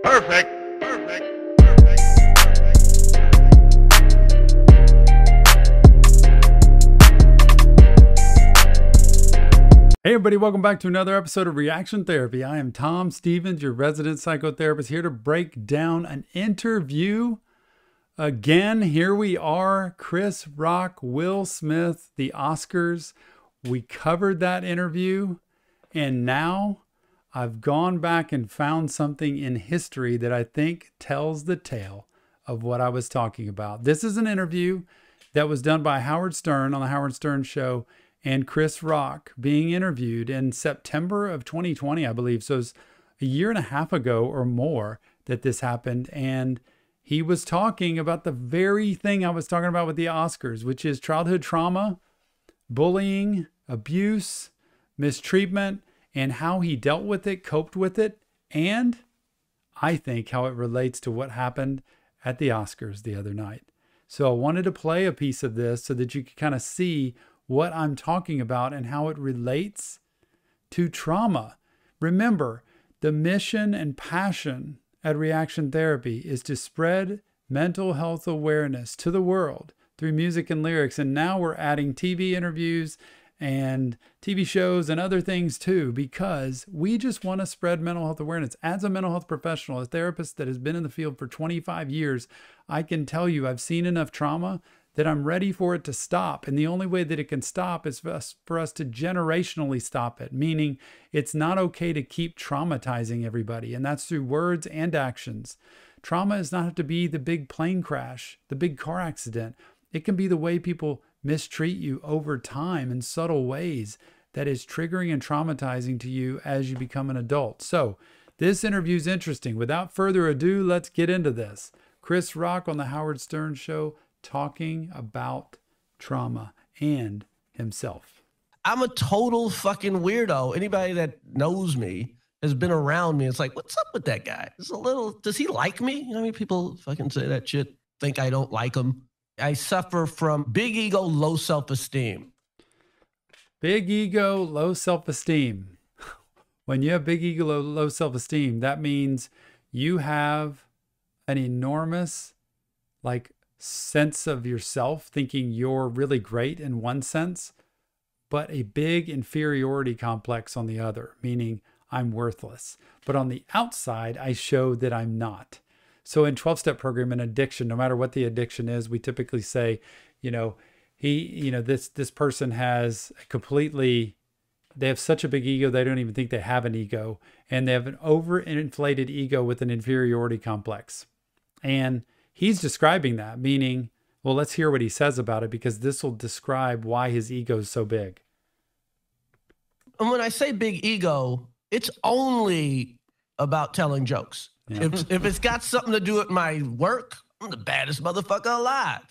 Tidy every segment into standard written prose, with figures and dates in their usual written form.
Perfect. Perfect. Perfect. Hey everybody, welcome back to another episode of Reaction Therapy. I am Tom Stevens, your resident psychotherapist, here to break down an interview. Again, here we are, Chris Rock, Will Smith, the Oscars. We covered that interview, and now I've gone back and found something in history that I think tells the tale of what I was talking about. This is an interview that was done by Howard Stern on the Howard Stern Show and Chris Rock being interviewed in September of 2020, I believe. So it's a year and a half ago or more that this happened. And he was talking about the very thing I was talking about with the Oscars, which is childhood trauma, bullying, abuse, mistreatment, and how he dealt with it, coped with it, and I think how it relates to what happened at the Oscars the other night. So I wanted to play a piece of this so that you could kind of see what I'm talking about and how it relates to trauma. Remember, the mission and passion at Reaction Therapy is to spread mental health awareness to the world through music and lyrics. And now we're adding TV interviews and TV shows and other things too, because we just want to spread mental health awareness. As a mental health professional, a therapist that has been in the field for 25 years, I can tell you I've seen enough trauma that I'm ready for it to stop. And the only way that it can stop is for us to generationally stop it, meaning it's not okay to keep traumatizing everybody. And that's through words and actions. Trauma does not have to be the big plane crash, the big car accident. It can be the way people mistreat you over time in subtle ways that is triggering and traumatizing to you as you become an adult. So this interview is interesting. Without further ado, let's get into this. Chris Rock on the Howard Stern Show, talking about trauma and himself. I'm a total fucking weirdo. Anybody that knows me has been around me. It's like, what's up with that guy? It's a little, does he like me? You know, I mean, people fucking say that shit, think I don't like him. I suffer from big ego, low self-esteem. Big ego, low self-esteem. When you have big ego, low self-esteem, that means you have an enormous, sense of yourself, thinking you're really great in one sense, but a big inferiority complex on the other, meaning I'm worthless. But on the outside, I show that I'm not. So in 12-step program, in addiction, no matter what the addiction is, we typically say, this person has they have such a big ego, they don't even think they have an ego. And they have an overinflated ego with an inferiority complex. And he's describing that, meaning, well, let's hear what he says about it, because this will describe why his ego is so big. And when I say big ego, it's only about telling jokes. Yeah. If it's got something to do with my work, I'm the baddest motherfucker alive.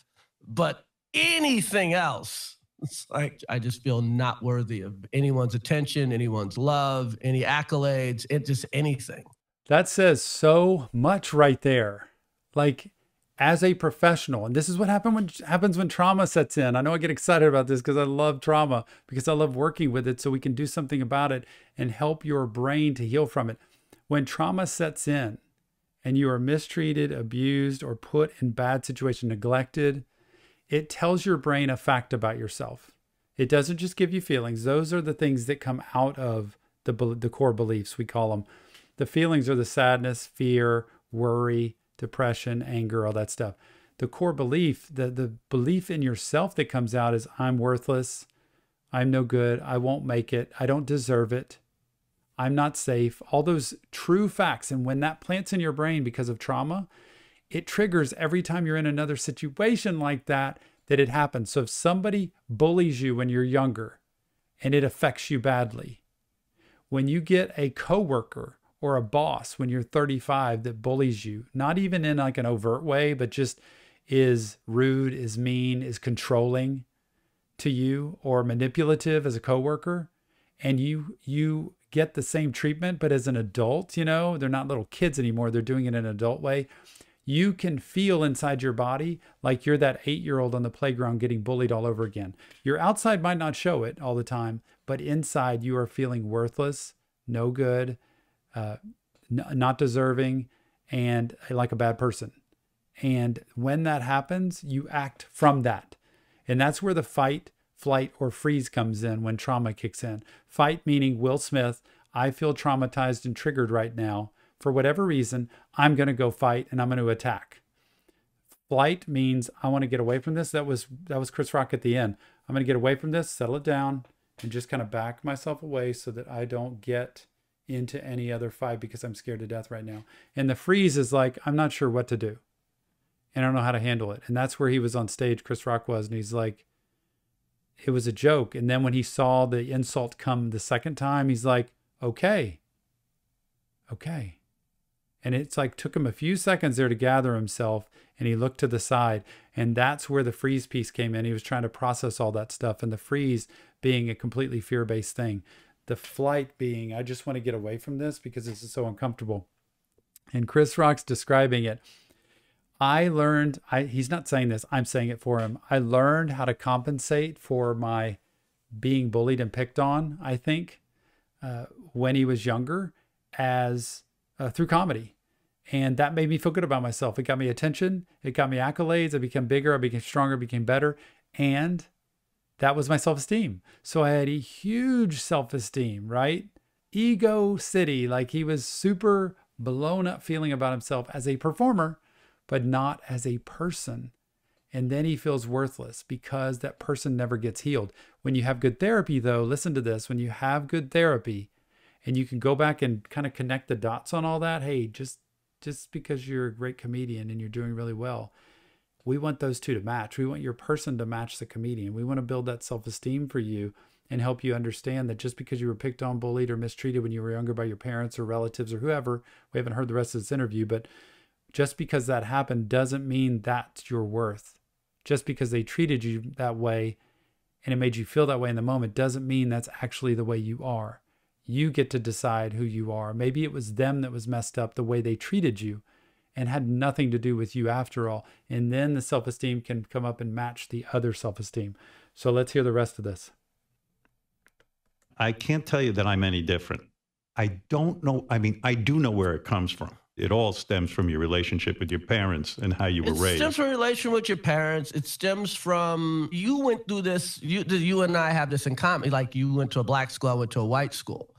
But anything else, it's like I just feel not worthy of anyone's attention, anyone's love, any accolades, just anything. That says so much right there. As a professional, and this is what happens when trauma sets in. I know I get excited about this because I love trauma, because I love working with it so we can do something about it and help your brain to heal from it. When trauma sets in and you are mistreated, abused, or put in bad situation, neglected, it tells your brain a fact about yourself. It doesn't just give you feelings. Those are the things that come out of the core beliefs, we call them. The feelings are the sadness, fear, worry, depression, anger, all that stuff. The core belief, the belief in yourself that comes out is I'm worthless, I'm no good, I won't make it, I don't deserve it, I'm not safe, all those true facts. And when that plants in your brain because of trauma, it triggers every time you're in another situation like that it happens. So if somebody bullies you when you're younger and it affects you badly, when you get a coworker or a boss when you're 35 that bullies you, not even in an overt way, but just is rude, is mean, is controlling to you, or manipulative as a coworker, and you get the same treatment, but as an adult, they're not little kids anymore, they're doing it in an adult way. You can feel inside your body like you're that 8-year-old on the playground getting bullied all over again. Your outside might not show it all the time, but inside you are feeling worthless, no good, not deserving, and like a bad person. And when that happens, you act from that. And that's where the fight, flight, or freeze comes in when trauma kicks in. Fight meaning Will Smith, I feel traumatized and triggered right now. For whatever reason, I'm going to go fight and I'm going to attack. Flight means I want to get away from this. That was Chris Rock at the end. I'm going to get away from this, settle it down, and just kind of back myself away so that I don't get into any other fight because I'm scared to death right now. And the freeze is like, I'm not sure what to do. And I don't know how to handle it. And that's where he was on stage, Chris Rock was. And he's like, it was a joke. And then when he saw the insult come the second time, he's like, okay. And it's like, took him a few seconds there to gather himself. And he looked to the side. And that's where the freeze piece came in. He was trying to process all that stuff. And the freeze being a completely fear-based thing. The flight being, I just want to get away from this because this is so uncomfortable. And Chris Rock's describing it. I learned, he's not saying this, I'm saying it for him. I learned how to compensate for my being bullied and picked on, I think, when he was younger as through comedy. And that made me feel good about myself. It got me attention. It got me accolades. I became bigger. I became stronger, became better. And that was my self-esteem. So I had a huge self-esteem, right? Ego city, like he was super blown up feeling about himself as a performer, but not as a person. And then he feels worthless because that person never gets healed. When you have good therapy, though, listen to this. When you have good therapy and you can go back and kind of connect the dots on all that, hey, just because you're a great comedian and you're doing really well, we want those two to match. We want your person to match the comedian. We want to build that self-esteem for you and help you understand that just because you were picked on, bullied, or mistreated when you were younger by your parents or relatives or whoever, we haven't heard the rest of this interview, but just because that happened doesn't mean that's your worth. Just because they treated you that way and it made you feel that way in the moment doesn't mean that's actually the way you are. You get to decide who you are. Maybe it was them that was messed up, the way they treated you, and had nothing to do with you after all. And then the self-esteem can come up and match the other self-esteem. So let's hear the rest of this. I can't tell you that I'm any different. I don't know. I mean, I do know where it comes from. It all stems from your relationship with your parents and how you were raised. It stems from a relation with your parents. It stems from, you went through this, you and I have this in common. Like you went to a black school, I went to a white school.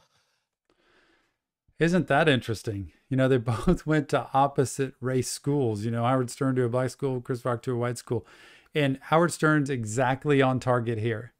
Isn't that interesting? You know, they both went to opposite race schools. You know, Howard Stern to a black school, Chris Rock to a white school. And Howard Stern's exactly on target here.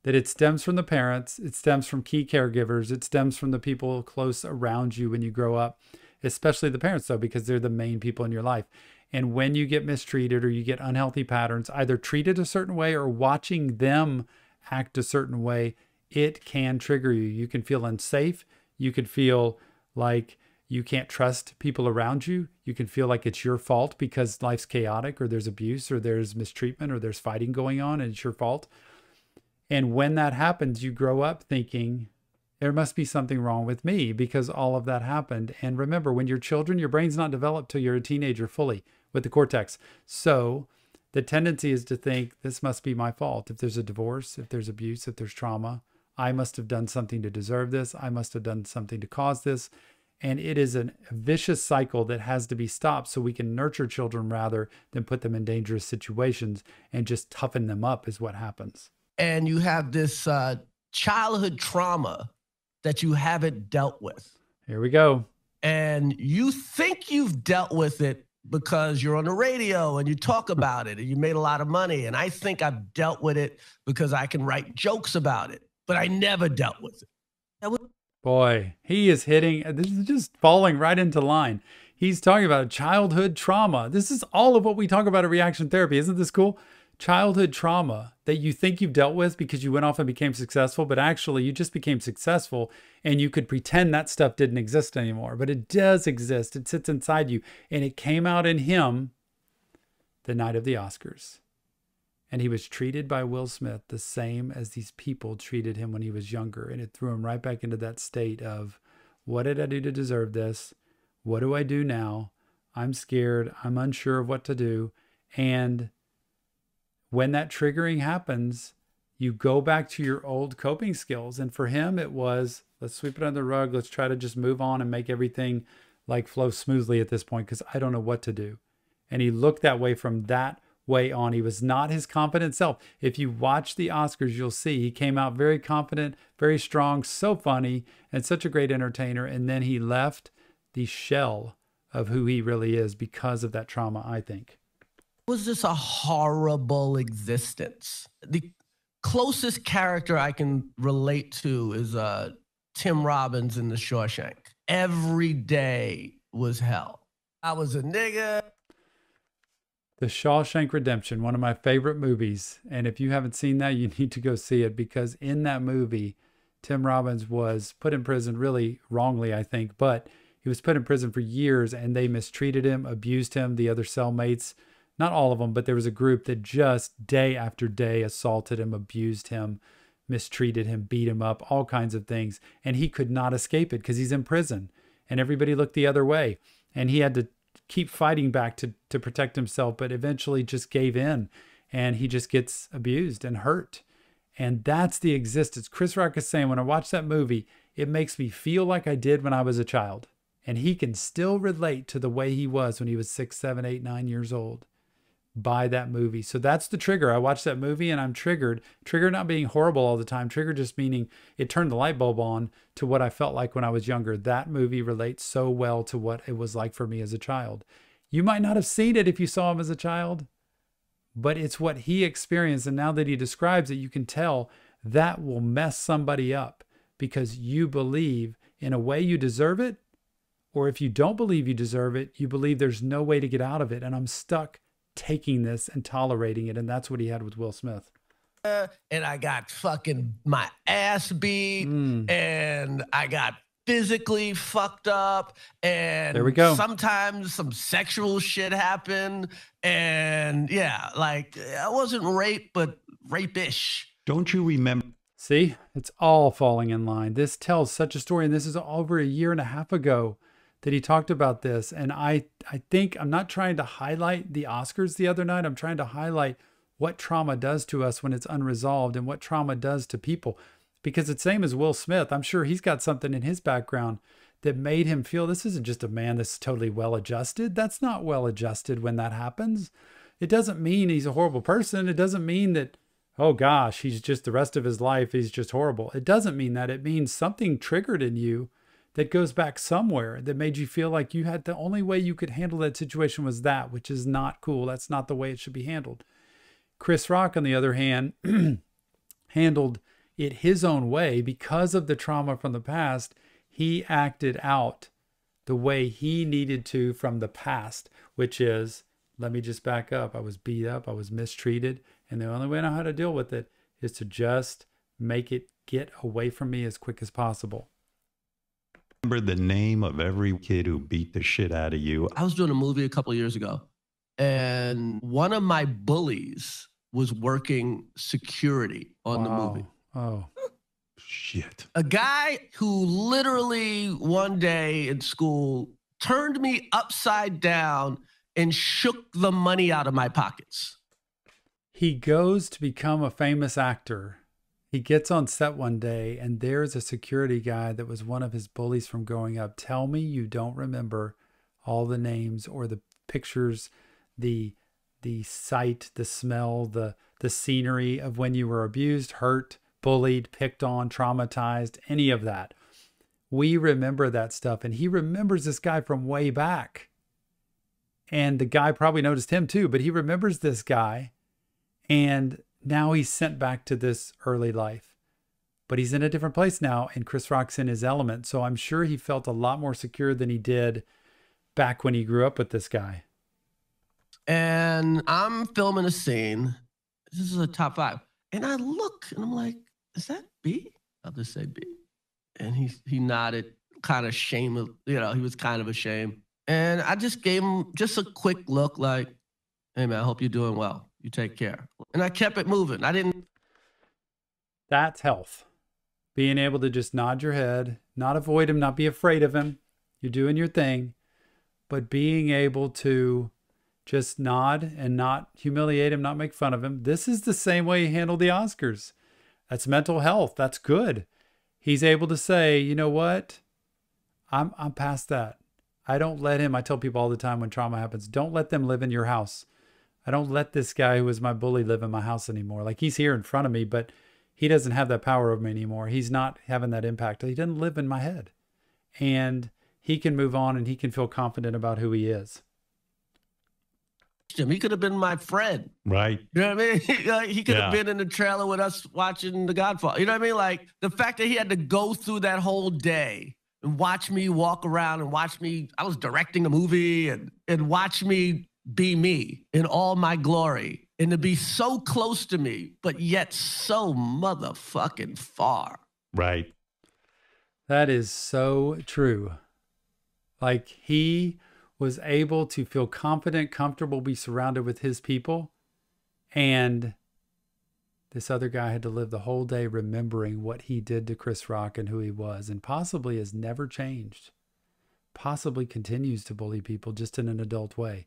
That it stems from the parents. It stems from key caregivers. It stems from the people close around you when you grow up. Especially the parents, though, because they're the main people in your life. And when you get mistreated or you get unhealthy patterns, either treated a certain way or watching them act a certain way, it can trigger you. You can feel unsafe. You could feel like you can't trust people around you. You can feel like it's your fault because life's chaotic or there's abuse or there's mistreatment or there's fighting going on and it's your fault. And when that happens, you grow up thinking, there must be something wrong with me because all of that happened. And remember, when you're children, your brain's not developed till you're a teenager fully with the cortex. So the tendency is to think this must be my fault. If there's a divorce, if there's abuse, if there's trauma, I must have done something to deserve this. I must have done something to cause this. And it is a vicious cycle that has to be stopped so we can nurture children rather than put them in dangerous situations and just toughen them up is what happens. And you have this childhood trauma that you haven't dealt with. Here we go. And you think you've dealt with it because you're on the radio and you talk about it and you made a lot of money. And I think I've dealt with it because I can write jokes about it, but I never dealt with it. Boy, he is hitting, this is just falling right into line. He's talking about childhood trauma. This is all of what we talk about in reaction therapy. Isn't this cool? Childhood trauma that you think you've dealt with because you went off and became successful, but actually you just became successful and you could pretend that stuff didn't exist anymore, but it does exist. It sits inside you and it came out in him the night of the Oscars. And he was treated by Will Smith the same as these people treated him when he was younger. And it threw him right back into that state of, what did I do to deserve this? What do I do now? I'm scared. I'm unsure of what to do. And when that triggering happens, you go back to your old coping skills. And for him, it was, let's sweep it under the rug. Let's try to just move on and make everything like flow smoothly at this point because I don't know what to do. And he looked that way from that way on. He was not his confident self. If you watch the Oscars, you'll see he came out very confident, very strong, so funny, and such a great entertainer. And then he left the shell of who he really is because of that trauma, I think. Was this a horrible existence? The closest character I can relate to is Tim Robbins in The Shawshank. Every day was hell. I was a nigga. The Shawshank Redemption, one of my favorite movies. And if you haven't seen that, you need to go see it because in that movie, Tim Robbins was put in prison really wrongly, I think, but he was put in prison for years and they mistreated him, abused him, the other cellmates, not all of them, but there was a group that just day after day assaulted him, abused him, mistreated him, beat him up, all kinds of things. And he could not escape it because he's in prison and everybody looked the other way. And he had to keep fighting back to protect himself, but eventually just gave in and he just gets abused and hurt. And that's the existence. Chris Rock is saying, when I watch that movie, it makes me feel like I did when I was a child. And he can still relate to the way he was when he was 6, 7, 8, 9 years old by that movie. So that's the trigger. I watched that movie and I'm triggered. Trigger not being horrible all the time. Trigger just meaning it turned the light bulb on to what I felt like when I was younger. That movie relates so well to what it was like for me as a child. You might not have seen it if you saw him as a child, but it's what he experienced. And now that he describes it, you can tell that will mess somebody up because you believe in a way you deserve it. Or if you don't believe you deserve it, you believe there's no way to get out of it. And I'm stuck taking this and tolerating it. And that's what he had with Will Smith. And I got fucking my ass beat and I got physically fucked up and there we go. Sometimes some sexual shit happened. And yeah, like I wasn't raped, but rape-ish. Don't you remember? See, it's all falling in line. This tells such a story. And this is over a year and a half ago that he talked about this. And I think I'm not trying to highlight the Oscars the other night. I'm trying to highlight what trauma does to us when it's unresolved and what trauma does to people. Because it's same as Will Smith. I'm sure he's got something in his background that made him feel this isn't just a man that's totally well-adjusted. That's not well-adjusted when that happens. It doesn't mean he's a horrible person. It doesn't mean that, oh gosh, he's just the rest of his life, he's just horrible. It doesn't mean that. It means something triggered in you that goes back somewhere that made you feel like you had the only way you could handle that situation was that, which is not cool. That's not the way it should be handled. Chris Rock, on the other hand, handled it his own way because of the trauma from the past. He acted out the way he needed to from the past, which is, let me just back up. I was beat up. I was mistreated. And the only way I know how to deal with it is to just make it get away from me as quick as possible. Remember the name of every kid who beat the shit out of you? I was doing a movie a couple of years ago, and one of my bullies was working security on the movie. Oh, shit. A guy who literally one day in school turned me upside down and shook the money out of my pockets. He goes to become a famous actor. He gets on set one day and there's a security guy that was one of his bullies from growing up. Tell me you don't remember all the names or the pictures, the sight, the smell, the scenery of when you were abused, hurt, bullied, picked on, traumatized, any of that. We remember that stuff. And he remembers this guy from way back. And the guy probably noticed him too, but he remembers this guy. And now he's sent back to this early life. But he's in a different place now, and Chris Rock's in his element. So I'm sure he felt a lot more secure than he did back when he grew up with this guy. And I'm filming a scene. This is a top 5. And I look and I'm like, is that B? I'll just say B. And he nodded, kind of shame, he was kind of ashamed. And I just gave him just a quick look like, hey man, I hope you're doing well. You take care. And I kept it moving. I didn't. That's health. Being able to just nod your head, not avoid him, not be afraid of him. You're doing your thing. But being able to just nod and not humiliate him, not make fun of him. This is the same way he handled the Oscars. That's mental health. That's good. He's able to say, you know what? I'm past that. I don't let him, I tell people all the time when trauma happens, don't let them live in your house. I don't let this guy who was my bully live in my house anymore. Like, he's here in front of me, but he doesn't have that power over me anymore. He's not having that impact. He doesn't live in my head. And he can move on and he can feel confident about who he is. He could have been my friend. Right. You know what I mean? He could have been in the trailer with us watching The Godfather. You know what I mean? Like, the fact that he had to go through that whole day and watch me walk around and watch me, I was directing a movie, and watch me be me in all my glory, and to be so close to me, but yet so motherfucking far. Right. That is so true. Like, he was able to feel confident, comfortable, be surrounded with his people. And this other guy had to live the whole day remembering what he did to Chris Rock and who he was, and possibly has never changed. Possibly continues to bully people just in an adult way.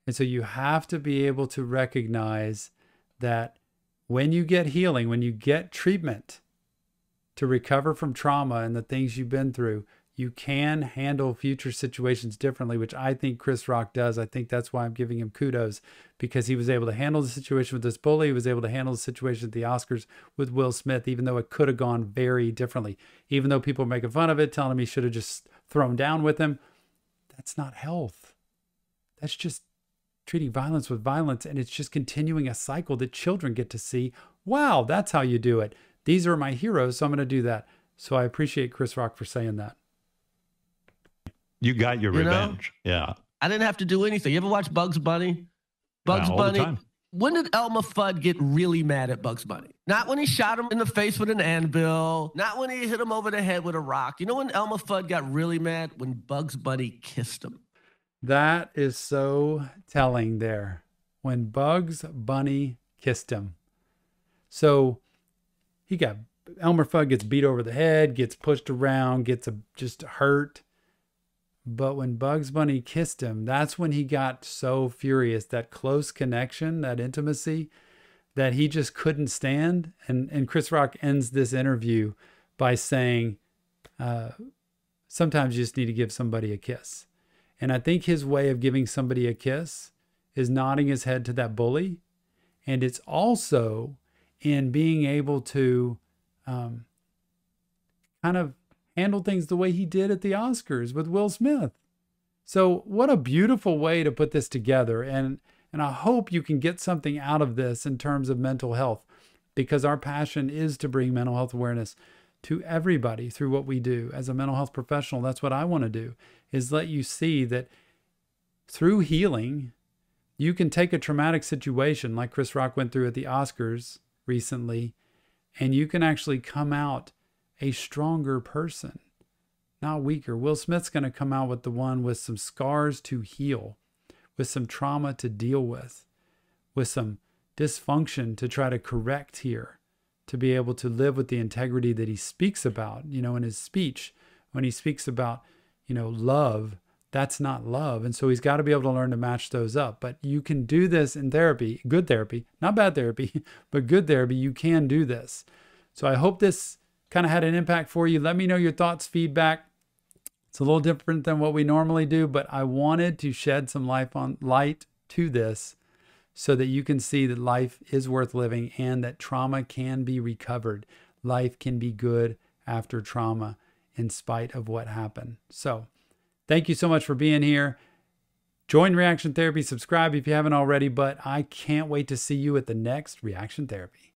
And so you have to be able to recognize that when you get healing, when you get treatment to recover from trauma and the things you've been through, you can handle future situations differently, which I think Chris Rock does. I think that's why I'm giving him kudos, because he was able to handle the situation with this bully. He was able to handle the situation at the Oscars with Will Smith, even though it could have gone very differently. Even though people are making fun of it, telling him he should have just thrown down with him. That's not health. That's just treating violence with violence, and it's just continuing a cycle that children get to see. Wow, that's how you do it. These are my heroes, so I'm going to do that. So I appreciate Chris Rock for saying that. You got your revenge. Yeah. I didn't have to do anything. You ever watch Bugs Bunny? Bugs Bunny. When did Elmer Fudd get really mad at Bugs Bunny? Not when he shot him in the face with an anvil. Not when he hit him over the head with a rock. You know when Elmer Fudd got really mad? When Bugs Bunny kissed him. That is so telling there. When Bugs Bunny kissed him. So Elmer Fudd gets beat over the head, gets pushed around, gets just hurt. But when Bugs Bunny kissed him, that's when he got so furious, that close connection, that intimacy, that he just couldn't stand. And Chris Rock ends this interview by saying, sometimes you just need to give somebody a kiss. And I think his way of giving somebody a kiss is nodding his head to that bully. And it's also in being able to kind of handle things the way he did at the Oscars with Will Smith. So what a beautiful way to put this together. And I hope you can get something out of this in terms of mental health, because our passion is to bring mental health awareness to everybody through what we do. As a mental health professional, that's what I want to do, is let you see that through healing, you can take a traumatic situation like Chris Rock went through at the Oscars recently, and you can actually come out a stronger person, not weaker. Will Smith's going to come out with with some scars to heal, with some trauma to deal with some dysfunction to try to correct here, to be able to live with the integrity that he speaks about, in his speech. When he speaks about, love, that's not love. And so he's got to be able to learn to match those up. But you can do this in therapy, good therapy, not bad therapy, but good therapy. You can do this. So I hope this kind of had an impact for you. Let me know your thoughts, feedback. It's a little different than what we normally do, but I wanted to shed some light to this so that you can see that life is worth living and that trauma can be recovered. Life can be good after trauma in spite of what happened. So thank you so much for being here. Join Reaction Therapy, subscribe if you haven't already, but I can't wait to see you at the next Reaction Therapy.